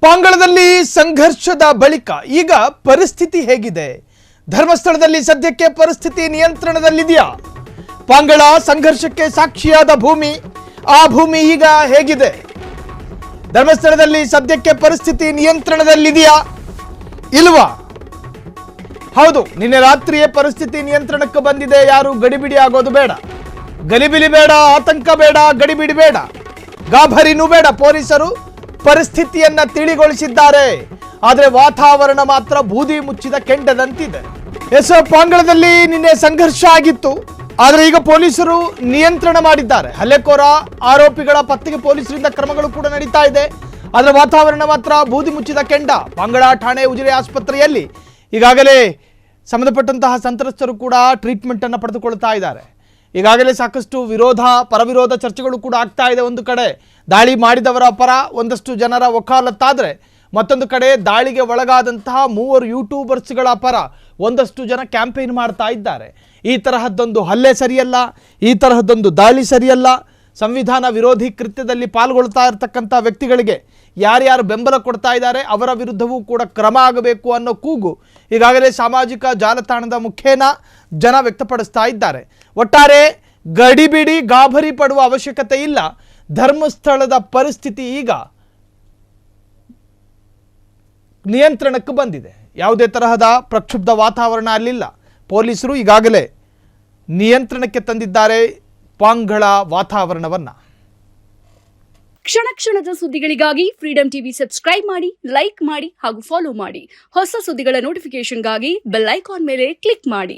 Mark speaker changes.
Speaker 1: ಪಾಂಗಳದಲ್ಲಿ ಸಂಘರ್ಷದ ಬಳಿಕ ಈಗ ಪರಿಸ್ಥಿತಿ ಹೇಗಿದೆ? ಧರ್ಮಸ್ಥಳದಲ್ಲಿ ಸದ್ಯಕ್ಕೆ ಪರಿಸ್ಥಿತಿ ನಿಯಂತ್ರಣದಲ್ಲಿದೆಯಾ? ಪಾಂಗಳ ಸಂಘರ್ಷಕ್ಕೆ ಸಾಕ್ಷಿಯಾದ ಭೂಮಿ, ಆ ಭೂಮಿ ಈಗ ಹೇಗಿದೆ? ಧರ್ಮಸ್ಥಳದಲ್ಲಿ ಸದ್ಯಕ್ಕೆ ಪರಿಸ್ಥಿತಿ ನಿಯಂತ್ರಣದಲ್ಲಿದೆಯಾ ಇಲ್ವಾ? ಹೌದು, ನಿನ್ನೆ ರಾತ್ರಿಯೇ ಪರಿಸ್ಥಿತಿ ನಿಯಂತ್ರಣಕ್ಕೆ ಬಂದಿದೆ. ಯಾರು ಗಡಿಬಿಡಿ ಆಗೋದು ಬೇಡ, ಗಲಿಬಿಲಿ ಬೇಡ, ಆತಂಕ ಬೇಡ, ಗಡಿಬಿಡಿ ಬೇಡ, ಗಾಭರಿನೂ ಬೇಡ. ಪೊಲೀಸರು ಪರಿಸ್ಥಿತಿಯನ್ನ ತಿಳಿಗೊಳಿಸಿದ್ದಾರೆ. ಆದರೆ ವಾತಾವರಣ ಮಾತ್ರ ಬೂದಿ ಮುಚ್ಚಿದ ಕೆಂಡದಂತಿದೆ. ಪಾಂಗಳದಲ್ಲಿ ನಿನ್ನೆ ಸಂಘರ್ಷ ಆಗಿತ್ತು, ಆದರೆ ಈಗ ಪೊಲೀಸರು ನಿಯಂತ್ರಣ ಮಾಡಿದ್ದಾರೆ. ಹಲ್ಲೆಕೋರ ಆರೋಪಿಗಳ ಪತ್ತೆಗೆ ಪೊಲೀಸರಿಂದ ಕ್ರಮಗಳು ಕೂಡ ನಡೀತಾ ಇದೆ. ಆದರೆ ವಾತಾವರಣ ಮಾತ್ರ ಬೂದಿ ಮುಚ್ಚಿದ ಕೆಂಡ. ಪಾಂಗಳ ಠಾಣೆ ಉಜಿರೆ ಆಸ್ಪತ್ರೆಯಲ್ಲಿ ಈಗಾಗಲೇ ಸಂಬಂಧಪಟ್ಟಂತಹ ಸಂತ್ರಸ್ತರು ಕೂಡ ಟ್ರೀಟ್ಮೆಂಟ್ ಅನ್ನು ಪಡೆದುಕೊಳ್ತಾ ಇದ್ದಾರೆ. ಈಗಾಗಲೇ ಸಾಕಷ್ಟು ಪರವಿರೋಧ ಚರ್ಚೆಗಳು ಕೂಡ ಆಗ್ತಾ ಇದೆ. ಒಂದು ಕಡೆ ದಾಳಿ ಮಾಡಿದವರ ಪರ ಒಂದಷ್ಟು ಜನರ ವಕಾಲತ್ತಾದರೆ, ಮತ್ತೊಂದು ಕಡೆ ದಾಳಿಗೆ ಒಳಗಾದಂತಹ 3 ಯೂಟ್ಯೂಬರ್ಸ್ಗಳ ಪರ ಒಂದಷ್ಟು ಜನ ಕ್ಯಾಂಪೇನ್ ಮಾಡ್ತಾ ಇದ್ದಾರೆ. ಈ ತರಹದ್ದೊಂದು ಹಲ್ಲೆ ಸರಿಯಲ್ಲ, ಈ ತರಹದ್ದೊಂದು ದಾಳಿ ಸರಿಯಲ್ಲ, ಸಂವಿಧಾನ ವಿರೋಧಿ ಕೃತ್ಯದಲ್ಲಿ ಪಾಲ್ಗೊಳ್ತಾ ಇರತಕ್ಕಂಥ ವ್ಯಕ್ತಿಗಳಿಗೆ ಯಾರ್ಯಾರು ಬೆಂಬಲ ಕೊಡ್ತಾ ಇದ್ದಾರೆ ಅವರ ವಿರುದ್ಧವೂ ಕೂಡ ಕ್ರಮ ಆಗಬೇಕು ಅನ್ನೋ ಕೂಗು ಈಗಾಗಲೇ ಸಾಮಾಜಿಕ ಜಾಲತಾಣದ ಮುಖೇನ ಜನ ವ್ಯಕ್ತಪಡಿಸ್ತಾ ಇದ್ದಾರೆ. ಒಟ್ಟಾರೆ ಗಡಿಬಿಡಿ ಗಾಬರಿ ಪಡುವ ಅವಶ್ಯಕತೆ ಇಲ್ಲ. ಧರ್ಮಸ್ಥಳದ ಪರಿಸ್ಥಿತಿ ಈಗ ನಿಯಂತ್ರಣಕ್ಕೆ ಬಂದಿದೆ. ಯಾವುದೇ ತರಹದ ಪ್ರಕ್ಷುಬ್ಧ ವಾತಾವರಣ ಅಲ್ಲಿಲ್ಲ. ಪೊಲೀಸರು ಈಗಾಗಲೇ ನಿಯಂತ್ರಣಕ್ಕೆ ತಂದಿದ್ದಾರೆ ಪಾಂಗಳ ವಾತಾವರಣವನ್ನ.
Speaker 2: ಕ್ಷಣ ಕ್ಷಣದ ಸುದ್ದಿಗಳಿಗಾಗಿ ಫ್ರೀಡಂ ಟಿವಿ ಸಬ್ಸ್ಕ್ರೈಬ್ ಮಾಡಿ, ಲೈಕ್ ಮಾಡಿ ಹಾಗೂ ಫಾಲೋ ಮಾಡಿ. ಹೊಸ ಸುದ್ದಿಗಳ ನೋಟಿಫಿಕೇಶನ್ಗಾಗಿ ಬೆಲ್ ಐಕಾನ್ ಮೇಲೆ ಕ್ಲಿಕ್ ಮಾಡಿ.